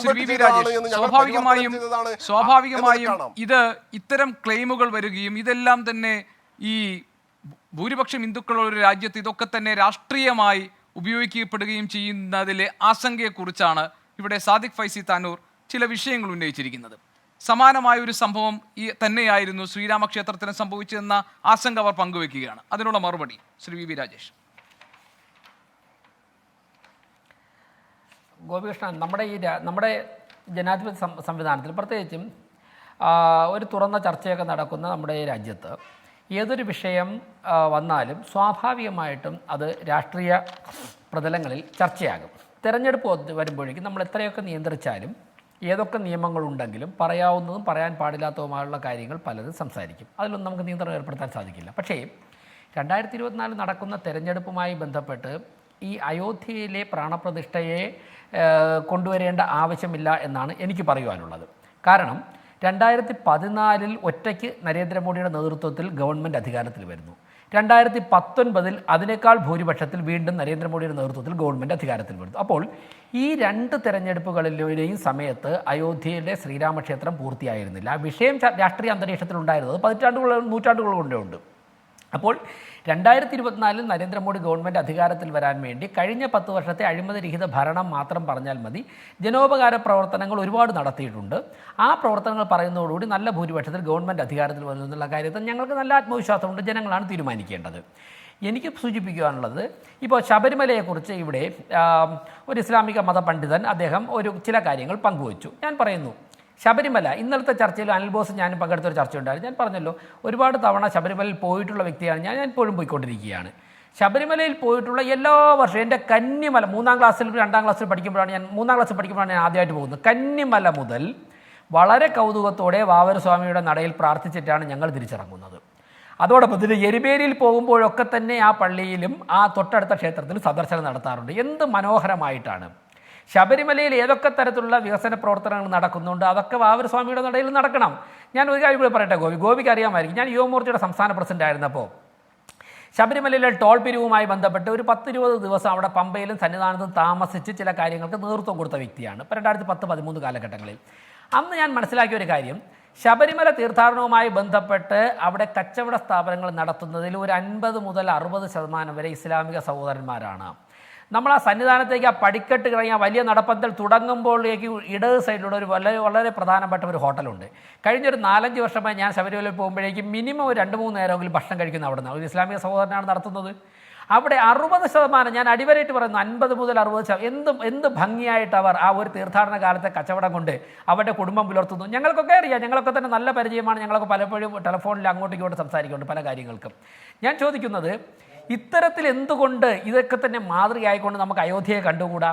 Shri V V Rajesh, സ്വാഭാവികമായും ഇത് ഇത്തരം ക്ലെയിമുകൾ വരികയും ഇതെല്ലാം തന്നെ ഈ ഭൂരിപക്ഷം ഹിന്ദുക്കളുള്ള ഒരു രാജ്യത്ത് ഇതൊക്കെ തന്നെ രാഷ്ട്രീയമായി ഉപയോഗിക്കപ്പെടുകയും ചെയ്യുന്നതിലെ ആശങ്കയെക്കുറിച്ചാണ് ഇവിടെ സാദിഖ് ഫൈസി താനൂർ ചില വിഷയങ്ങൾ ഉന്നയിച്ചിരിക്കുന്നത്. സമാനമായ ഒരു സംഭവം തന്നെയായിരുന്നു ശ്രീരാമക്ഷേത്രത്തിന് സംഭവിച്ചതെന്ന ആശങ്ക അവർ പങ്കുവെക്കുകയാണ്. അതിനുള്ള മറുപടി ശ്രീ വി വി രാജേഷ്. ഗോപികൃഷ്ണൻ, നമ്മുടെ ജനാധിപത്യ സംവിധാനത്തിൽ പ്രത്യേകിച്ചും ഒരു തുറന്ന ചർച്ചയൊക്കെ നടക്കുന്ന നമ്മുടെ രാജ്യത്ത് ഏതൊരു വിഷയം വന്നാലും സ്വാഭാവികമായിട്ടും അത് രാഷ്ട്രീയ പ്രതലങ്ങളിൽ ചർച്ചയാകും. തെരഞ്ഞെടുപ്പ് വരുമ്പോഴേക്കും നമ്മൾ എത്രയൊക്കെ നിയന്ത്രിച്ചാലും ഏതൊക്കെ നിയമങ്ങളുണ്ടെങ്കിലും പറയാവുന്നതും പറയാൻ പാടില്ലാത്തതുമായുള്ള കാര്യങ്ങൾ പലതും സംസാരിക്കും. അതിലൊന്നും നമുക്ക് നിയന്ത്രണം ഏർപ്പെടുത്താൻ സാധിക്കില്ല. പക്ഷേ 2024 നടക്കുന്ന തെരഞ്ഞെടുപ്പുമായി ബന്ധപ്പെട്ട് ഈ അയോധ്യയിലെ പ്രാണപ്രതിഷ്ഠയെ കൊണ്ടുവരേണ്ട ആവശ്യമില്ല എന്നാണ് എനിക്ക് പറയുവാനുള്ളത്. കാരണം 2014 ഒറ്റയ്ക്ക് നരേന്ദ്രമോദിയുടെ നേതൃത്വത്തിൽ ഗവൺമെൻറ് അധികാരത്തിൽ വരുന്നു. 2019 അതിനേക്കാൾ ഭൂരിപക്ഷത്തിൽ വീണ്ടും നരേന്ദ്രമോദിയുടെ നേതൃത്വത്തിൽ ഗവൺമെൻറ് അധികാരത്തിൽ വരുന്നു. അപ്പോൾ ഈ രണ്ട് തെരഞ്ഞെടുപ്പുകളിലെയും സമയത്ത് അയോധ്യയിലെ ശ്രീരാമക്ഷേത്രം പൂർത്തിയായിരുന്നില്ല. ആ വിഷയം രാഷ്ട്രീയ അന്തരീക്ഷത്തിൽ ഉണ്ടായിരുന്നത് നൂറ്റാണ്ടുകൾ കൊണ്ടേ ഉണ്ട്. അപ്പോൾ 2024 നരേന്ദ്രമോദി ഗവൺമെൻറ് അധികാരത്തിൽ വരാൻ വേണ്ടി കഴിഞ്ഞ 10 വർഷത്തെ അഴിമതിരഹിത ഭരണം മാത്രം പറഞ്ഞാൽ മതി. ജനോപകാര പ്രവർത്തനങ്ങൾ ഒരുപാട് നടത്തിയിട്ടുണ്ട്. ആ പ്രവർത്തനങ്ങൾ പറയുന്നതോടുകൂടി നല്ല ഭൂരിപക്ഷത്തിൽ ഗവൺമെൻറ് അധികാരത്തിൽ വരുന്നു എന്നുള്ള കാര്യത്തിൽ ഞങ്ങൾക്ക് നല്ല ആത്മവിശ്വാസമുണ്ട്. ജനങ്ങളാണ് തീരുമാനിക്കേണ്ടത്. എനിക്ക് സൂചിപ്പിക്കുവാനുള്ളത്, ഇപ്പോൾ ശബരിമലയെക്കുറിച്ച് ഇവിടെ ഒരു ഇസ്ലാമിക മതപണ്ഡിതൻ അദ്ദേഹം ചില കാര്യങ്ങൾ പങ്കുവച്ചു. ഞാൻ പറയുന്നു, ശബരിമല ഇന്നലത്തെ ചർച്ചയിൽ അനിൽ ബോസ് ഞാനും പങ്കെടുത്തൊരു ചർച്ചയുണ്ടായിരുന്നു. ഞാൻ പറഞ്ഞല്ലോ, ഒരുപാട് തവണ ശബരിമലയിൽ പോയിട്ടുള്ള വ്യക്തിയാണ് ഞാൻ ഇപ്പോഴും പോയിക്കൊണ്ടിരിക്കുകയാണ്. ശബരിമലയിൽ പോയിട്ടുള്ള എല്ലാ വർഷവും എൻ്റെ കന്നിമല 3ാം ക്ലാസ്സിൽ 2ാം ക്ലാസ്സിൽ പഠിക്കുമ്പോഴാണ് ഞാൻ ആദ്യമായിട്ട് പോകുന്നത്. കന്നിമല മുതൽ വളരെ കൗതുകത്തോടെ വാവരസ്വാമിയുടെ നടയിൽ പ്രാർത്ഥിച്ചിട്ടാണ് ഞങ്ങൾ തിരിച്ചിറങ്ങുന്നത്. അതോടൊപ്പം ഇതിൽ എരിമേലിയിൽ പോകുമ്പോഴൊക്കെ തന്നെ ആ പള്ളിയിലും ആ തൊട്ടടുത്ത ക്ഷേത്രത്തിലും സന്ദർശനം നടത്താറുണ്ട്. എന്ത് മനോഹരമായിട്ടാണ്! ശബരിമലയിൽ ഏതൊക്കെ തരത്തിലുള്ള വികസന പ്രവർത്തനങ്ങൾ നടക്കുന്നുണ്ട് അതൊക്കെ വാവരസ്വാമിയുടെ നടയിൽ നടക്കണം. ഞാൻ ഒരു കാര്യം കൂടി പറയട്ടെ, ഗോപിക്ക് അറിയാമായിരിക്കും. ഞാൻ യുവമോർച്ചയുടെ സംസ്ഥാന പ്രസിഡന്റ് ആയിരുന്നപ്പോൾ ശബരിമലയിലെ ടോൾ പിരിവുമായി ബന്ധപ്പെട്ട് ഒരു 10-20 ദിവസം അവിടെ പമ്പയിലും സന്നിധാനത്തും താമസിച്ച് ചില കാര്യങ്ങൾക്ക് നേതൃത്വം കൊടുത്ത വ്യക്തിയാണ്. 2010-13 കാലഘട്ടങ്ങളിൽ. അന്ന് ഞാൻ മനസ്സിലാക്കിയ ഒരു കാര്യം, ശബരിമല തീർത്ഥാടനവുമായി ബന്ധപ്പെട്ട് അവിടെ കച്ചവട സ്ഥാപനങ്ങൾ നടത്തുന്നതിൽ ഒരു 50 മുതൽ 60% വരെ ഇസ്ലാമിക സഹോദരന്മാരാണ്. നമ്മൾ ആ സന്നിധാനത്തേക്ക് ആ പടിക്കെട്ട് ഇറങ്ങി ആ വലിയ നടപ്പന്തൽ തുടങ്ങുമ്പോഴേക്ക് ഇടത് സൈഡിലൂടെ ഒരു വളരെ പ്രധാനപ്പെട്ട ഒരു ഹോട്ടലുണ്ട്. കഴിഞ്ഞൊരു 4-5 വർഷമായി ഞാൻ ശബരിമലയിൽ പോകുമ്പോഴേക്കും മിനിമം ഒരു 2-3 നേരമെങ്കിലും ഭക്ഷണം കഴിക്കുന്ന അവിടെ നിന്ന് ഒരു ഇസ്ലാമിക സഹോദരനാണ് നടത്തുന്നത്. അവിടെ 60%, ഞാൻ അടിവരായിട്ട് പറയുന്നു, 50 മുതൽ 60%. എന്ത് ഭംഗിയായിട്ട് അവർ ആ ഒരു തീർത്ഥാടന കാലത്തെ കച്ചവടം കൊണ്ട് അവരുടെ കുടുംബം പുലർത്തുന്നു. ഞങ്ങൾക്കൊക്കെ അറിയാം, ഞങ്ങളൊക്കെ തന്നെ നല്ല പരിചയമാണ്. ഞങ്ങളൊക്കെ പലപ്പോഴും ടെലിഫോണിൽ അങ്ങോട്ടും ഇങ്ങോട്ടും സംസാരിക്കുന്നുണ്ട് പല കാര്യങ്ങൾക്കും. ഞാൻ ചോദിക്കുന്നത്, ഇത്തരത്തിൽ എന്തുകൊണ്ട് ഇതൊക്കെ തന്നെ മാതൃകയായിക്കൊണ്ട് നമുക്ക് അയോധ്യയെ കണ്ടുകൂടാ?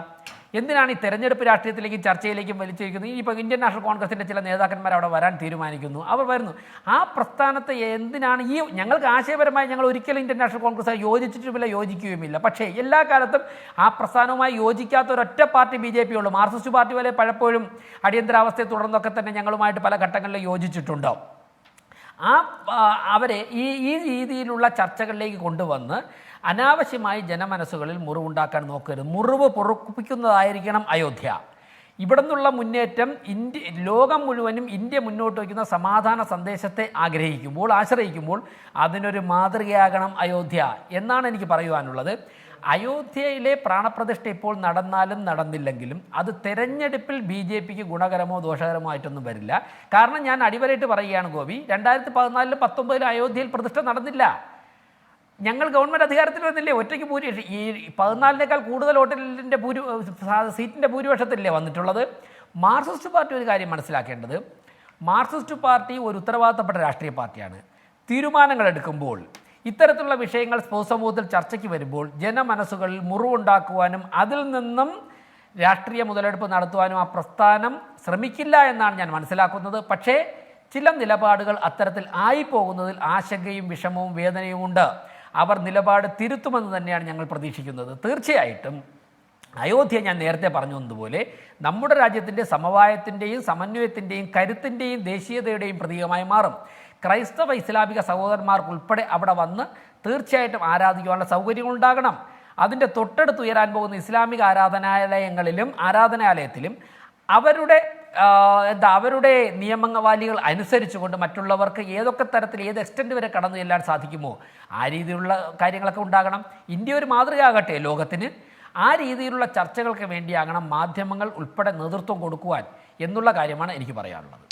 എന്തിനാണ് ഈ തെരഞ്ഞെടുപ്പ് രാഷ്ട്രീയത്തിലേക്കും ചർച്ചയിലേക്കും വലിച്ചിരിക്കുന്നത്? ഇപ്പോൾ ഇന്ത്യൻ നാഷണൽ കോൺഗ്രസിൻ്റെ ചില നേതാക്കന്മാർ അവിടെ വരാൻ തീരുമാനിക്കുന്നു, അവർ വരുന്നു. ആ പ്രസ്ഥാനത്തെ എന്തിനാണ് ഞങ്ങൾക്ക് ആശയപരമായി ഞങ്ങൾ ഒരിക്കലും ഇന്ത്യൻ നാഷണൽ കോൺഗ്രസ് യോജിച്ചിട്ടുമില്ല, യോജിക്കുകയുമില്ല. പക്ഷേ എല്ലാ കാലത്തും ആ പ്രസ്ഥാനവുമായി യോജിക്കാത്ത ഒരൊറ്റ പാർട്ടി BJP ഉള്ളൂ. മാർക്സിസ്റ്റ് പാർട്ടി പോലെ പലപ്പോഴും അടിയന്തരാവസ്ഥയെ തുടർന്നൊക്കെ തന്നെ ഞങ്ങളുമായിട്ട് പല ഘട്ടങ്ങളിൽ യോജിച്ചിട്ടുണ്ടോ? അവരെ ഈ രീതിയിലുള്ള ചർച്ചകളിലേക്ക് കൊണ്ടുവന്ന് അനാവശ്യമായി ജനമനസ്സുകളിൽ മുറിവുണ്ടാക്കാൻ നോക്കരുത്. മുറിവ് പൊറുപ്പിക്കുന്നതായിരിക്കണം അയോധ്യ. ഇവിടെ നിന്നുള്ള മുന്നേറ്റം ലോകം മുഴുവനും ഇന്ത്യ മുന്നോട്ട് വയ്ക്കുന്ന സമാധാന സന്ദേശത്തെ ആശ്രയിക്കുമ്പോൾ അതിനൊരു മാതൃകയാകണം അയോധ്യ എന്നാണ് എനിക്ക് പറയുവാനുള്ളത്. അയോധ്യയിലെ പ്രാണപ്രതിഷ്ഠ ഇപ്പോൾ നടന്നാലും നടന്നില്ലെങ്കിലും അത് തെരഞ്ഞെടുപ്പിൽ BJPക്ക് ഗുണകരമോ ദോഷകരമോ ആയിട്ടൊന്നും വരില്ല. കാരണം ഞാൻ അടിവരായിട്ട് പറയുകയാണ് ഗോപി, 2014-19 അയോധ്യയിൽ പ്രതിഷ്ഠ നടന്നില്ല. ഞങ്ങൾ ഗവൺമെൻറ് അധികാരത്തിൽ വന്നില്ലേ, ഒറ്റയ്ക്ക് ഈ 14-നേക്കാൾ കൂടുതൽ വോട്ടിൻ്റെ സീറ്റിൻ്റെ ഭൂരിപക്ഷത്തിലല്ലേ വന്നിട്ടുള്ളത്. മാർക്സിസ്റ്റ് പാർട്ടി ഒരു കാര്യം മനസ്സിലാക്കേണ്ടത്, മാർക്സിസ്റ്റ് പാർട്ടി ഒരു ഉത്തരവാദിത്തപ്പെട്ട രാഷ്ട്രീയ പാർട്ടിയാണ്. തീരുമാനങ്ങൾ എടുക്കുമ്പോൾ ഇത്തരത്തിലുള്ള വിഷയങ്ങൾ പൊതുസമൂഹത്തിൽ ചർച്ചയ്ക്ക് വരുമ്പോൾ ജനമനസ്സുകളിൽ മുറിവുണ്ടാക്കുവാനും അതിൽ നിന്നും രാഷ്ട്രീയ മുതലെടുപ്പ് നടത്തുവാനും ആ പ്രസ്ഥാനം ശ്രമിക്കില്ല എന്നാണ് ഞാൻ മനസ്സിലാക്കുന്നത്. പക്ഷേ ചില നിലപാടുകൾ അത്തരത്തിൽ ആയിപ്പോകുന്നതിൽ ആശങ്കയും വിഷമവും വേദനയും ഉണ്ട്. അവർ നിലപാട് തിരുത്തുമെന്ന് തന്നെയാണ് ഞങ്ങൾ പ്രതീക്ഷിക്കുന്നത്. തീർച്ചയായിട്ടും അയോധ്യ ഞാൻ നേരത്തെ പറഞ്ഞതുപോലെ നമ്മുടെ രാജ്യത്തിൻ്റെ സമവായത്തിൻ്റെയും സമന്വയത്തിൻ്റെയും കരുത്തിൻ്റെയും ദേശീയതയുടെയും പ്രതീകമായി മാറും. ക്രൈസ്തവ ഇസ്ലാമിക സഹോദരന്മാർക്കുൾപ്പെടെ അവിടെ വന്ന് തീർച്ചയായിട്ടും ആരാധിക്കുവാനുള്ള സൗകര്യങ്ങളുണ്ടാകണം. അതിൻ്റെ തൊട്ടടുത്ത് ഉയരാൻ പോകുന്ന ഇസ്ലാമിക ആരാധനാലയത്തിലും അവരുടെ അവരുടെ നിയമവാലികൾ അനുസരിച്ചുകൊണ്ട് മറ്റുള്ളവർക്ക് ഏതൊക്കെ തരത്തിൽ ഏത് എക്സ്റ്റെൻറ്റ് വരെ കടന്നു ചെല്ലാൻ സാധിക്കുമോ ആ രീതിയിലുള്ള കാര്യങ്ങളൊക്കെ ഉണ്ടാകണം. ഇന്ത്യ ഒരു മാതൃകയാകട്ടെ ലോകത്തിന്. ആ രീതിയിലുള്ള ചർച്ചകൾക്ക് വേണ്ടിയാകണം മാധ്യമങ്ങൾ ഉൾപ്പെടെ നേതൃത്വം കൊടുക്കുവാൻ എന്നുള്ള കാര്യമാണ് എനിക്ക് പറയാനുള്ളത്.